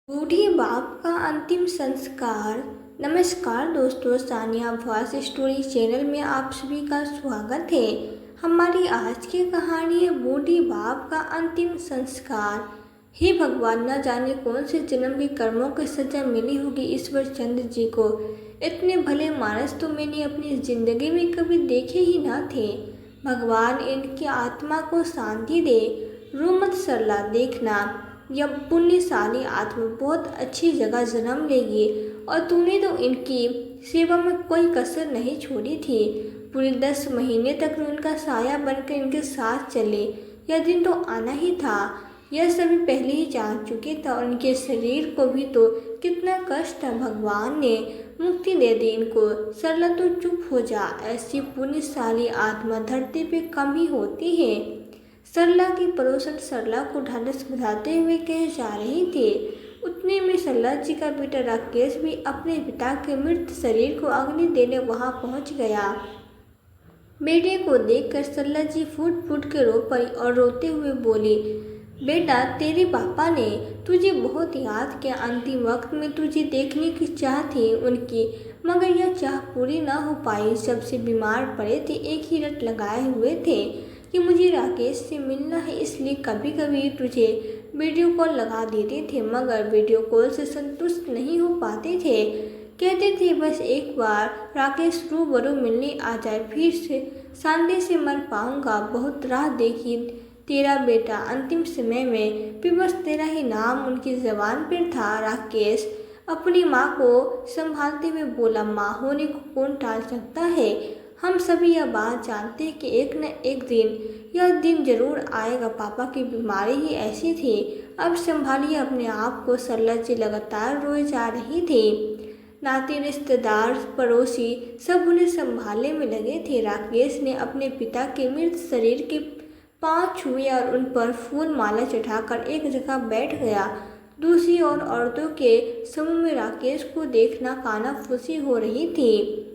बूढ़े बाप का अंतिम संस्कार। नमस्कार दोस्तों, सानिया वॉइस स्टोरी चैनल में आप सभी का स्वागत है। हमारी आज की कहानी है बूढ़े बाप का अंतिम संस्कार। हे भगवान, न जाने कौन से जन्म के कर्मों की सजा मिली होगी ईश्वर चंद्र जी को। इतने भले मानस तो मैंने अपनी जिंदगी में कभी देखे ही न थे। भगवान इनकी आत्मा को शांति दे। रो मत सरला, देखना यह पुण्यशाली आत्मा बहुत अच्छी जगह जन्म लेगी और तूने तो इनकी सेवा में कोई कसर नहीं छोड़ी थी। पूरे 10 महीने तक उनका साया बनकर इनके साथ चले। यह दिन तो आना ही था। यह सभी पहले ही जान चुके थे और इनके शरीर को भी तो कितना कष्ट था। भगवान ने मुक्ति दे दी इनको। सरला तो चुप हो जा, ऐसी पुण्यशाली आत्मा धरती पे कम ही होती है। सरला की पड़ोसन सरला को ढांढस बंधाते हुए कहे जा रही थी। उतने में सरला जी का बेटा राकेश भी अपने पिता के मृत शरीर को अग्नि देने वहां पहुंच गया। बेटे को देखकर सरला जी फूट फूट के रो पड़ी और रोते हुए बोली, बेटा, तेरे पापा ने तुझे बहुत याद किया। अंतिम वक्त में तुझे देखने की चाह थी उनकी, मगर यह चाह पूरी न हो पाई। सबसे बीमार पड़े थे, एक ही रट लगाए हुए थे कि मुझे राकेश से मिलना है, इसलिए कभी कभी तुझे वीडियो कॉल लगा देते थे, मगर वीडियो कॉल से संतुष्ट नहीं हो पाते थे। कहते थे बस एक बार राकेश रूबरू मिलने आ जाए, फिर से शांति से मर पाऊंगा। बहुत राह देखी तेरा बेटा, अंतिम समय में भी बस तेरा ही नाम उनकी जबान पर था। राकेश अपनी माँ को संभालते हुए बोला, माँ होने को कौन टाल सकता है। हम सभी यह बात जानते हैं कि एक न एक दिन यह दिन जरूर आएगा। पापा की बीमारी ही ऐसी थी। अब संभालिए अपने आप को। सरला जी लगातार रोए जा रही थी। नाते रिश्तेदार पड़ोसी सब उन्हें संभालने में लगे थे। राकेश ने अपने पिता के मृत शरीर के पांव छुए और उन पर फूल माला चढ़ाकर एक जगह बैठ गया। दूसरी ओर औरतों के समूह में राकेश को देखना कानाफूसी हो रही थी।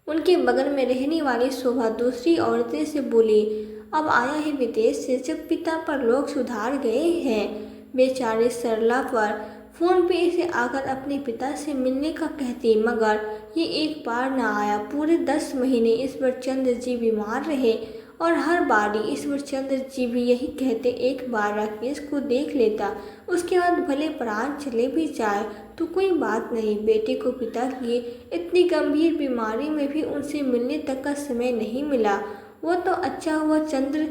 उनके बगल में रहने वाली शोभा दूसरी औरतें से बोली, अब आया है विदेश से, जब पिता पर लोग सुधार गए हैं। बेचारी सरला पर फोन पे इसे आकर अपने पिता से मिलने का कहती, मगर ये एक बार न आया। पूरे 10 महीने ईश्वर चंद्र जी बीमार रहे और हर बारी ईश्वर चंद्र जी भी यही कहते, एक बार राकेश को देख लेता, उसके बाद भले प्राण चले भी जाए तो कोई बात नहीं। बेटे को पिता की इतनी गंभीर बीमारी में भी उनसे मिलने तक का समय नहीं मिला। वो तो अच्छा हुआ चंद्र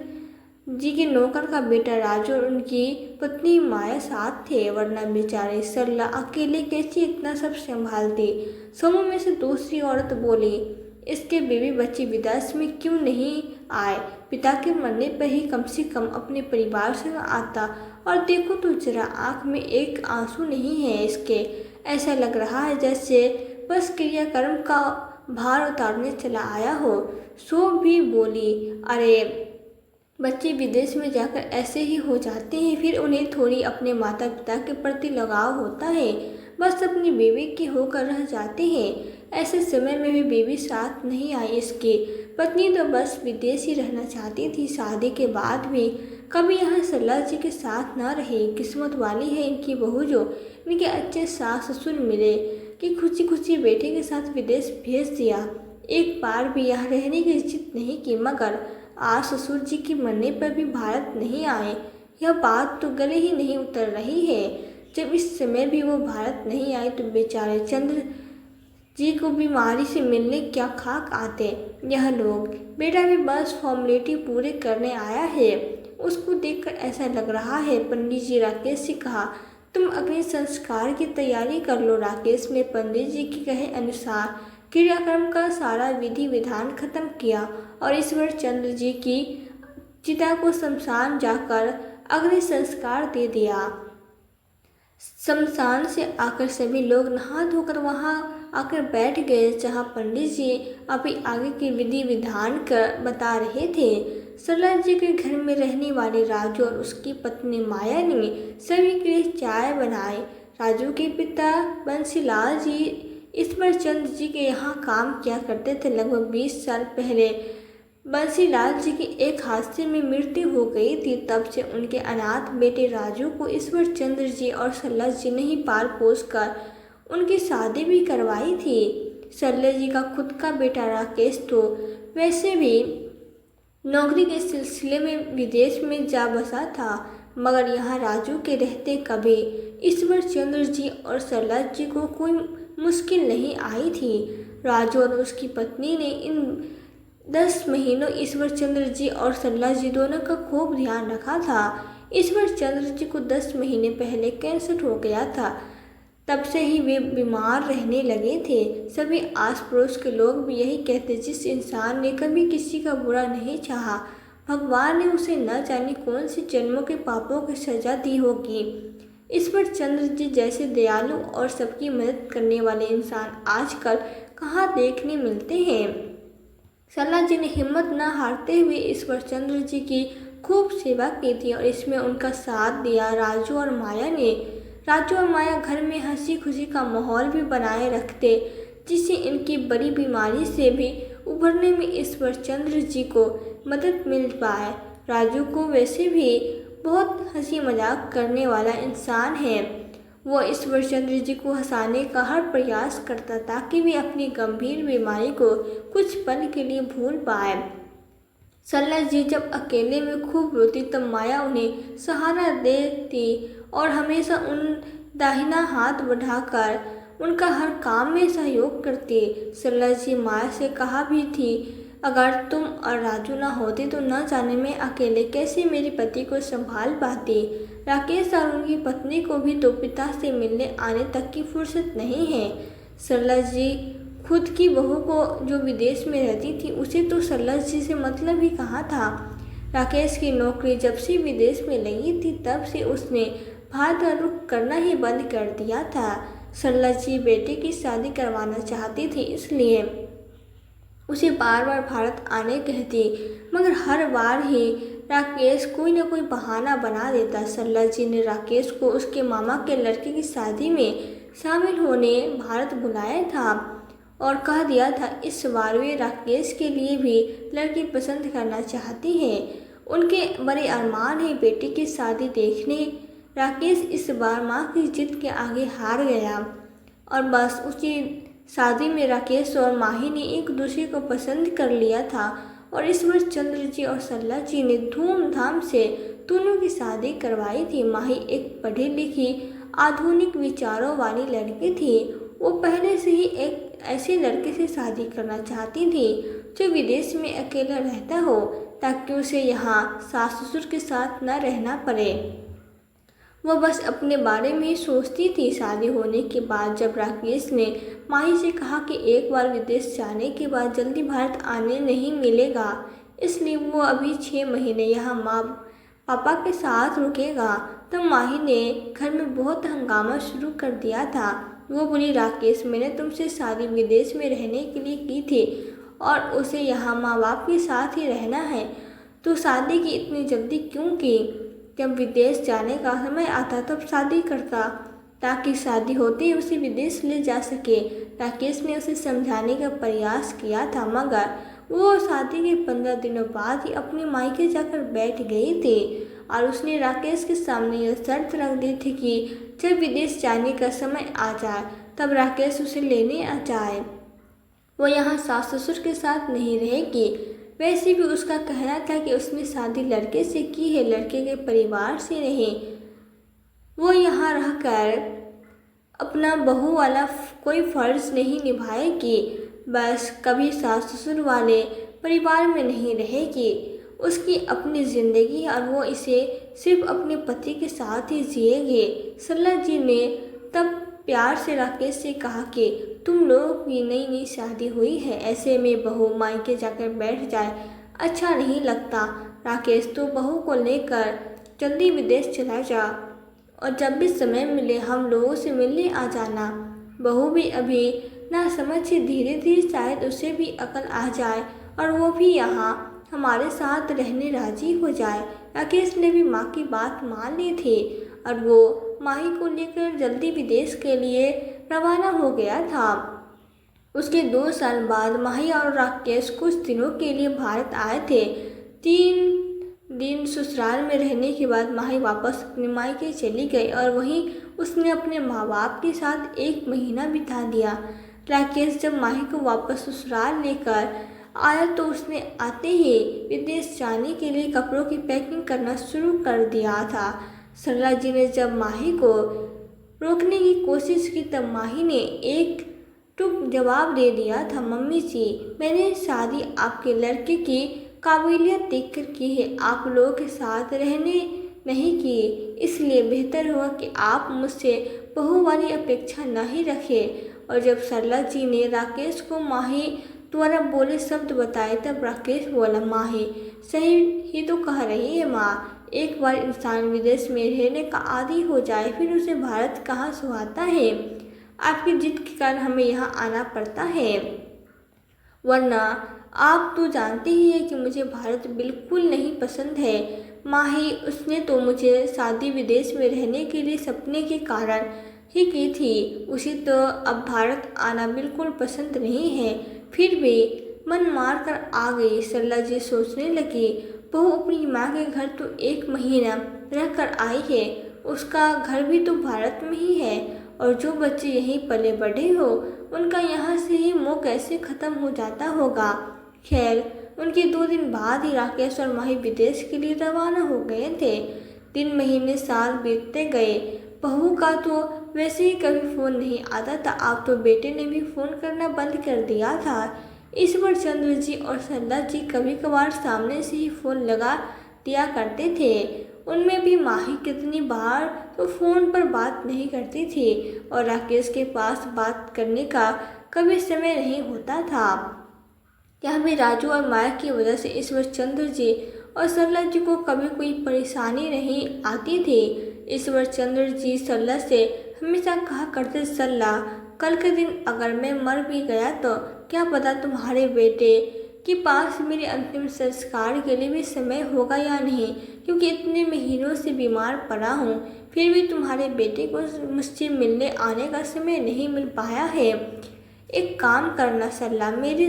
जी के नौकर का बेटा राजू और उनकी पत्नी माया साथ थे, वरना बेचारे सरला अकेले कैसे इतना सब संभालती। समूह में से दूसरी औरत बोली, इसके बीवी बच्चे विदेश में क्यों नहीं आए। पिता के मरने पर ही कम से कम अपने परिवार से आता। और देखो तो जरा, आंख में एक आंसू नहीं है इसके। ऐसा लग रहा है जैसे बस क्रियाकर्म का भार उतारने चला आया हो। सो भी बोली, अरे बच्चे विदेश में जाकर ऐसे ही हो जाते हैं, फिर उन्हें थोड़ी अपने माता पिता के प्रति लगाव होता है, बस अपनी बीवी के होकर रह जाते हैं। ऐसे समय में भी बीवी साथ नहीं आई। इसकी पत्नी तो बस विदेश ही रहना चाहती थी। शादी के बाद भी कभी यहाँ सरला जी के साथ न रही। किस्मत वाली है इनकी बहू जो इनके अच्छे सास ससुर मिले कि खुशी खुशी बेटे के साथ विदेश भेज दिया। एक बार भी यहाँ रहने की जिद नहीं की, मगर आज ससुर जी के मरने पर भी भारत नहीं आए। यह बात तो गले ही नहीं उतर रही है। जब इस समय भी वो भारत नहीं आए तो बेचारे चंद्र जी को बीमारी से मिलने क्या खाक आते यह लोग। बेटा भी बस फॉर्मेलिटी पूरे करने आया है। उसको देखकर ऐसा लग रहा है। पंडित जी राकेश से कहा, तुम अग्नि संस्कार की तैयारी कर लो। राकेश ने पंडित जी के कहे अनुसार क्रियाक्रम का सारा विधि विधान खत्म किया और ईश्वर चंद्र जी की चिता को शमशान जाकर अग्नि संस्कार दे दिया। शमशान से आकर सभी लोग नहा धोकर वहां आकर बैठ गए, जहां पंडित जी अभी आगे की विधि विधान कर बता रहे थे। सरला जी के घर में रहने वाले राजू और उसकी पत्नी माया ने सभी के लिए चाय बनाई। राजू के पिता बंसीलाल जी ईश्वर चंद्र जी के यहाँ काम किया करते थे। लगभग 20 साल पहले बंसीलाल जी की एक हादसे में मृत्यु हो गई थी। तब से उनके अनाथ बेटे राजू को ईश्वर चंद्र जी और सरला जी ने ही पाल पोस कर उनकी शादी भी करवाई थी। सरला जी का खुद का बेटा राकेश तो वैसे भी नौकरी के सिलसिले में विदेश में जा बसा था, मगर यहाँ राजू के रहते कभी ईश्वर चंद्र जी और सरला जी को कोई मुश्किल नहीं आई थी। राजू और उसकी पत्नी ने इन 10 महीनों ईश्वर चंद्र जी और सरला जी दोनों का खूब ध्यान रखा था। ईश्वर चंद्र जी को 10 महीने पहले कैंसर हो गया था। तब से ही वे बीमार रहने लगे थे। सभी आस पड़ोस के लोग भी यही कहते, जिस इंसान ने कभी किसी का बुरा नहीं चाहा, भगवान ने उसे न जाने कौन से जन्मों के पापों की सजा दी होगी। ईश्वर चंद्र जी जैसे दयालु और सबकी मदद करने वाले इंसान आजकल कहाँ देखने मिलते हैं। सरला जी ने हिम्मत न हारते हुए ईश्वर चंद्र जी की खूब सेवा की थी और इसमें उनका साथ दिया राजू और माया ने। राजू और माया घर में हंसी खुशी का माहौल भी बनाए रखते, जिससे इनकी बड़ी बीमारी से भी उभरने में ईश्वर चंद्र जी को मदद मिल पाए। राजू को वैसे भी बहुत हंसी मजाक करने वाला इंसान है। वो ईश्वर चंद्र जी को हंसाने का हर प्रयास करता ताकि वे अपनी गंभीर बीमारी को कुछ पल के लिए भूल पाए। सरला जी जब अकेले में खूब रोती तब माया उन्हें सहारा देती और हमेशा उन दाहिना हाथ बढ़ाकर उनका हर काम में सहयोग करती। सरला जी माया से कहा भी थी, अगर तुम और राजू ना होते तो न जाने मैं अकेले कैसे मेरे पति को संभाल पाती। राकेश और उनकी पत्नी को भी तो पिता से मिलने आने तक की फुर्सत नहीं है। सरला जी खुद की बहू को जो विदेश में रहती थी उसे तो सरला जी से मतलब ही कहाँ था। राकेश की नौकरी जब से विदेश में लगी थी तब से उसने भारत का रुख करना ही बंद कर दिया था। सरला जी बेटे की शादी करवाना चाहती थी, इसलिए उसे बार बार भारत आने कहती, मगर हर बार ही राकेश कोई न कोई बहाना बना देता। सरला जी ने राकेश को उसके मामा के लड़के की शादी में शामिल होने भारत बुलाया था और कह दिया था इस बार वे राकेश के लिए भी लड़की पसंद करना चाहती हैं। उनके बड़े अरमान है बेटी की शादी देखने। राकेश इस बार माँ की जिद के आगे हार गया और बस उसी शादी में राकेश और माही ने एक दूसरे को पसंद कर लिया था और ईश्वर चंद्र जी और सरला जी ने धूमधाम से दोनों की शादी करवाई थी। माही एक पढ़ी लिखी आधुनिक विचारों वाली लड़की थी। वो पहले से ही एक ऐसे लड़के से शादी करना चाहती थी जो विदेश में अकेला रहता हो, ताकि उसे यहाँ सास ससुर के साथ न रहना पड़े। वह बस अपने बारे में ही सोचती थी। शादी होने के बाद जब राकेश ने माही से कहा कि एक बार विदेश जाने के बाद जल्दी भारत आने नहीं मिलेगा, इसलिए वो अभी 6 महीने यहाँ माँ पापा के साथ रुकेगा, तब माही ने घर में बहुत हंगामा शुरू कर दिया था। वो बोली, राकेश मैंने तुमसे शादी विदेश में रहने के लिए की थी और उसे यहाँ माँ बाप के साथ ही रहना है, तो शादी की इतनी जल्दी क्यों की? जब विदेश जाने का समय आता तब शादी करता, ताकि शादी होते ही उसे विदेश ले जा सके। राकेश ने उसे समझाने का प्रयास किया था, मगर वो शादी के 15 दिनों बाद ही अपने मायके जाकर बैठ गई थी और उसने राकेश के सामने यह शर्त रख दी थी कि जब विदेश जाने का समय आ जाए तब राकेश उसे लेने आ जाए। वो यहाँ सास ससुर के साथ नहीं रहेगी। वैसे भी उसका कहना था कि उसने शादी लड़के से की है, लड़के के परिवार से नहीं। वो यहाँ रहकर अपना बहू वाला कोई फर्ज नहीं निभाएगी, बस कभी सास ससुर वाले परिवार में नहीं रहेगी। उसकी अपनी ज़िंदगी और वो इसे सिर्फ अपने पति के साथ ही जिएगी। सरला जी ने तब प्यार से राकेश से कहा कि तुम लोगों की नई नई शादी हुई है, ऐसे में बहू मायके जाकर बैठ जाए अच्छा नहीं लगता। राकेश तो बहू को लेकर जल्दी विदेश चला जा और जब भी समय मिले हम लोगों से मिलने आ जाना। बहू भी अभी ना समझ से धीरे धीरे शायद उसे भी अकल आ जाए और वो भी यहाँ हमारे साथ रहने राजी हो जाए। राकेश ने भी माँ की बात मान ली थी और वो माही को लेकर जल्दी विदेश के लिए रवाना हो गया था। उसके 2 साल बाद माही और राकेश कुछ दिनों के लिए भारत आए थे। 3 दिन ससुराल में रहने के बाद माही वापस अपने मायके चली गई और वहीं उसने अपने माँ बाप के साथ 1 महीना बिता दिया। राकेश जब माही को वापस ससुराल लेकर आया तो उसने आते ही विदेश जाने के लिए कपड़ों की पैकिंग करना शुरू कर दिया था। सरला जी ने जब माही को रोकने की कोशिश की तब माही ने एक टुक जवाब दे दिया था, मम्मी जी, मैंने शादी आपके लड़के की काबिलियत देखकर की है, आप लोगों के साथ रहने नहीं की। इसलिए बेहतर होगा कि आप मुझसे बहू वाली अपेक्षा नहीं रखें। और जब सरला जी ने राकेश को माही द्वारा बोले शब्द बताए तब राकेश बोला, माही सही ही तो कह रही है माँ, एक बार इंसान विदेश में रहने का आदी हो जाए फिर उसे भारत कहाँ सुहाता है। आपकी जिद के कारण हमें यहाँ आना पड़ता है, वरना आप तो जानते ही हैं कि मुझे भारत बिल्कुल नहीं पसंद है। माही उसने तो मुझे शादी विदेश में रहने के लिए सपने के कारण ही की थी, उसे तो अब भारत आना बिल्कुल पसंद नहीं है। फिर भी मन मार कर आ गई। सरला जी सोचने लगी, बहू अपनी माँ के घर तो 1 महीना रह कर आई है, उसका घर भी तो भारत में ही है और जो बच्चे यहीं पले बढ़े हो उनका यहाँ से ही मोह कैसे खत्म हो जाता होगा। खैर उनके 2 दिन बाद ही राकेश और माही विदेश के लिए रवाना हो गए थे। दिन महीने साल बीतते गए। बहू का तो वैसे ही कभी फ़ोन नहीं आता था, अब तो बेटे ने भी फ़ोन करना बंद कर दिया था। इस पर चंद्र जी और सरला जी कभी कभार सामने से ही फ़ोन लगा दिया करते थे। उनमें भी माही कितनी बार तो फ़ोन पर बात नहीं करती थी और राकेश के पास बात करने का कभी समय नहीं होता था। यहाँ भी राजू और माया की वजह से इस वर्ष चंद्र जी और सरला जी को कभी कोई परेशानी नहीं आती थी। इस वर्ष चंद्र जी सरला से हमेशा कहा करते, सरला कल के दिन अगर मैं मर भी गया तो क्या पता तुम्हारे बेटे के पास मेरे अंतिम संस्कार के लिए भी समय होगा या नहीं, क्योंकि इतने महीनों से बीमार पड़ा हूँ फिर भी तुम्हारे बेटे को मुझसे मिलने आने का समय नहीं मिल पाया है। एक काम करना सरला, मेरी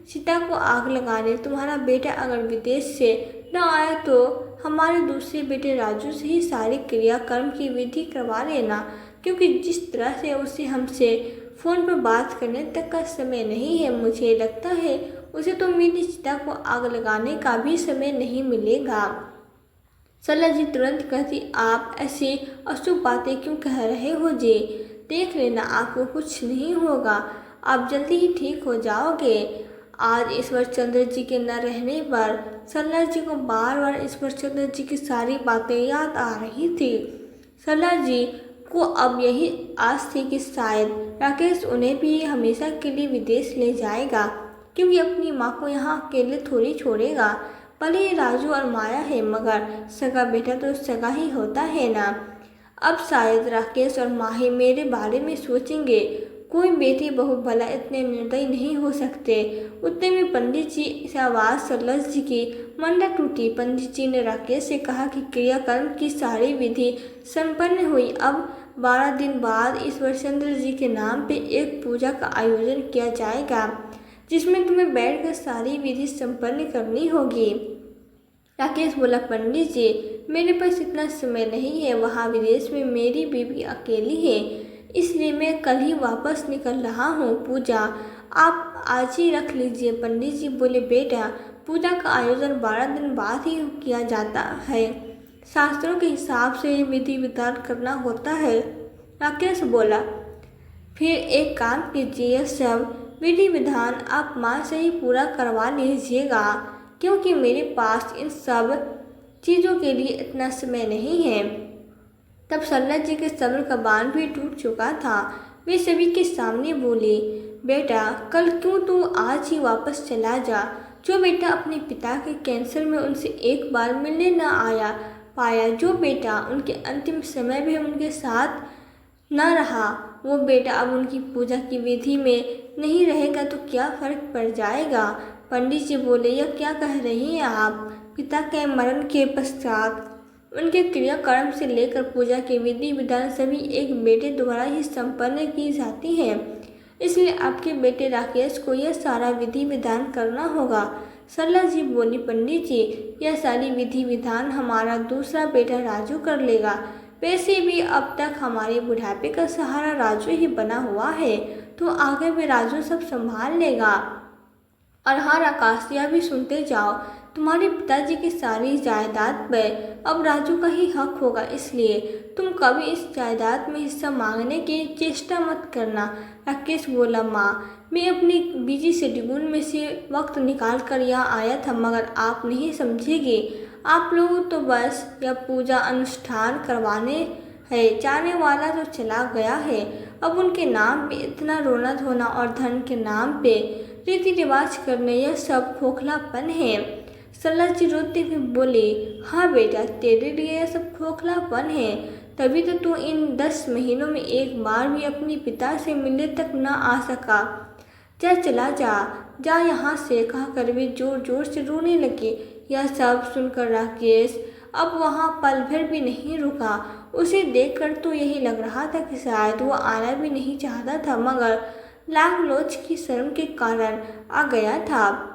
सीता को आग लगाने तुम्हारा बेटा अगर विदेश से न आया तो हमारे दूसरे बेटे राजू से ही सारे क्रियाकर्म की विधि करवा लेना, क्योंकि जिस तरह से उसे हमसे फ़ोन पर बात करने तक का समय नहीं है, मुझे लगता है उसे तो मेरी सीता को आग लगाने का भी समय नहीं मिलेगा। सरला जी तुरंत कहती, आप ऐसी अशुभ बातें क्यों कह रहे हो जी, देख लेना आपको कुछ नहीं होगा, आप जल्दी ही ठीक हो जाओगे। आज ईश्वर चंद्र जी के न रहने पर सरला जी को बार बार ईश्वर चंद्र जी की सारी बातें याद आ रही थी। सरला जी को अब यही आस थी कि शायद राकेश उन्हें भी हमेशा के लिए विदेश ले जाएगा, क्योंकि अपनी माँ को यहाँ अकेले थोड़ी छोड़ेगा। भले ही राजू और माया है मगर सगा बेटा तो सगा ही होता है ना। अब शायद राकेश और माही मेरे बारे में सोचेंगे, कोई बेटी बहू भला इतने निर्दयी नहीं हो सकते। उतने में पंडित जी से आवाज़ सरला जी की मंडा टूटी। पंडित जी ने राकेश से कहा कि क्रियाकर्म की सारी विधि संपन्न हुई। अब 12 दिन बाद ईश्वर चंद्र जी के नाम पे एक पूजा का आयोजन किया जाएगा, जिसमें तुम्हें बैठकर सारी विधि संपन्न करनी होगी। राकेश बोला, पंडित जी मेरे पास इतना समय नहीं है, वहाँ विदेश में मेरी बीवी अकेली है, इसलिए मैं कल ही वापस निकल रहा हूँ। पूजा आप आज ही रख लीजिए। पंडित जी बोले, बेटा पूजा का आयोजन 12 दिन बाद ही किया जाता है, शास्त्रों के हिसाब से ये विधि विधान करना होता है। राकेश बोला, फिर एक काम कीजिए, सब विधि विधान आप माँ से ही पूरा करवा लीजिएगा, क्योंकि मेरे पास इन सब चीज़ों के लिए इतना समय नहीं है। तब सरला जी के सब्र का बांध भी टूट चुका था। वे सभी के सामने बोली, बेटा कल क्यों तू आज ही वापस चला जा। जो बेटा अपने पिता के कैंसर में उनसे एक बार मिलने न आया पाया, जो बेटा उनके अंतिम समय भी उनके साथ न रहा, वो बेटा अब उनकी पूजा की विधि में नहीं रहेगा तो क्या फर्क पड़ जाएगा। पंडित जी बोले, यह क्या कह रही हैं आप। पिता के मरण के पश्चात उनके क्रियाकर्म से लेकर पूजा के विधि विधान सभी एक बेटे द्वारा ही संपन्न की जाती है। इसलिए आपके बेटे राकेश को यह सारा विधि विधान करना होगा। सरला जी बोली, पंडित जी, यह सारी विधि विधान हमारा दूसरा बेटा राजू कर लेगा। वैसे भी अब तक हमारे बुढ़ापे का सहारा राजू ही बना हुआ है, तो आगे भी राजू सब संभाल लेगा। और हाँ आकाश, यह भी सुनते जाओ, तुम्हारे पिताजी की सारी जायदाद पर अब राजू का ही हक होगा, इसलिए तुम कभी इस जायदाद में हिस्सा मांगने की चेष्टा मत करना। राकेश बोला, माँ, मैं अपनी बिजी शेड्यूल में से वक्त निकाल कर यहाँ आया था, मगर आप नहीं समझेगी। आप लोग तो बस यह पूजा अनुष्ठान करवाने है, जाने वाला तो चला गया है। अब उनके नाम पे इतना रोना धोना और धन के नाम पे रीति रिवाज करने, यह सब खोखलापन है। सरला जी रोते हुए बोले, हाँ बेटा, तेरे लिए यह सब खोखलापन है, तभी तो तू इन 10 महीनों में एक बार भी अपने पिता से मिलने तक न आ सका। जा, चला जा, जा यहाँ से, कहकर वे जोर जोर से रोने लगे। यह सब सुनकर राकेश अब वहाँ पल भर भी नहीं रुका। उसे देखकर तो यही लग रहा था कि शायद वो आना भी नहीं चाहता था, मगर लाख लोच की शर्म के कारण आ गया था।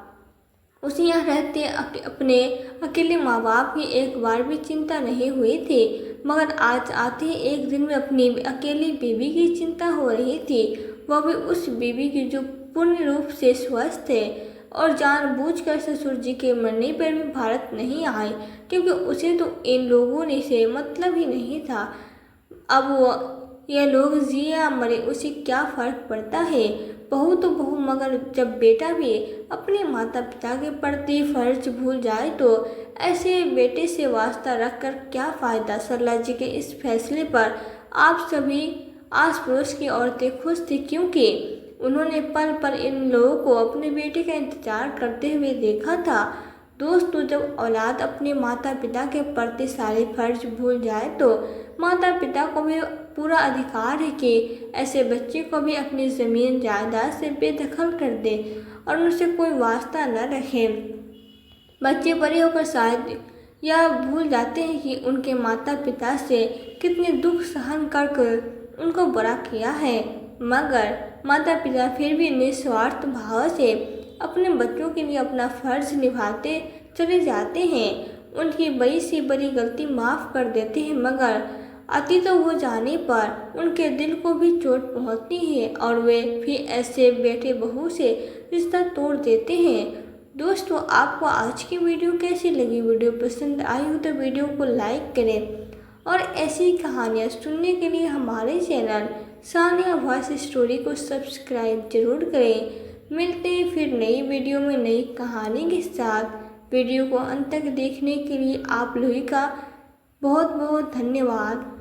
उसे यहाँ रहते अपने अकेले माँ बाप की एक बार भी चिंता नहीं हुई थी, मगर आज आते ही एक दिन में अपनी अकेली बीवी की चिंता हो रही थी। वह भी उस बीवी की जो पूर्ण रूप से स्वस्थ है और जानबूझकर ससुर जी के मरने पर भी भारत नहीं आई, क्योंकि उसे तो इन लोगों ने से मतलब ही नहीं था। अब वो यह लोग जिए या मरे, उसे क्या फर्क पड़ता है। बहू तो बहू, मगर जब बेटा भी अपने माता पिता के प्रति फर्ज भूल जाए तो ऐसे बेटे से वास्ता रखकर क्या फ़ायदा। सरला जी के इस फैसले पर आप सभी आस पड़ोस की औरतें खुश थी, क्योंकि उन्होंने पल पल इन लोगों को अपने बेटे का इंतजार करते हुए देखा था। दोस्तों, जब औलाद अपने माता पिता के प्रति सारे फर्ज भूल जाए तो माता पिता को भी पूरा अधिकार है कि ऐसे बच्चे को भी अपनी ज़मीन जायदाद से बेदखल कर दे और उनसे कोई वास्ता न रखे। बच्चे बड़े होकर शायद यह भूल जाते हैं कि उनके माता पिता से कितने दुख सहन कर उनको बड़ा किया है, मगर माता पिता फिर भी निस्वार्थ भाव से अपने बच्चों के लिए अपना फर्ज निभाते चले जाते हैं। उनकी बड़ी से बड़ी गलती माफ़ कर देते हैं, मगर अतीत हो जाने पर उनके दिल को भी चोट पहुंचती है और वे फिर ऐसे बेटे बहू से रिश्ता तोड़ देते हैं। दोस्तों, आपको आज की वीडियो कैसी लगी? वीडियो पसंद आई हो तो वीडियो को लाइक करें और ऐसी कहानियाँ सुनने के लिए हमारे चैनल सानिया वॉइस स्टोरी को सब्सक्राइब जरूर करें। मिलते हैं फिर नई वीडियो में नई कहानी के साथ। वीडियो को अंत तक देखने के लिए आप लोगों का बहुत बहुत धन्यवाद।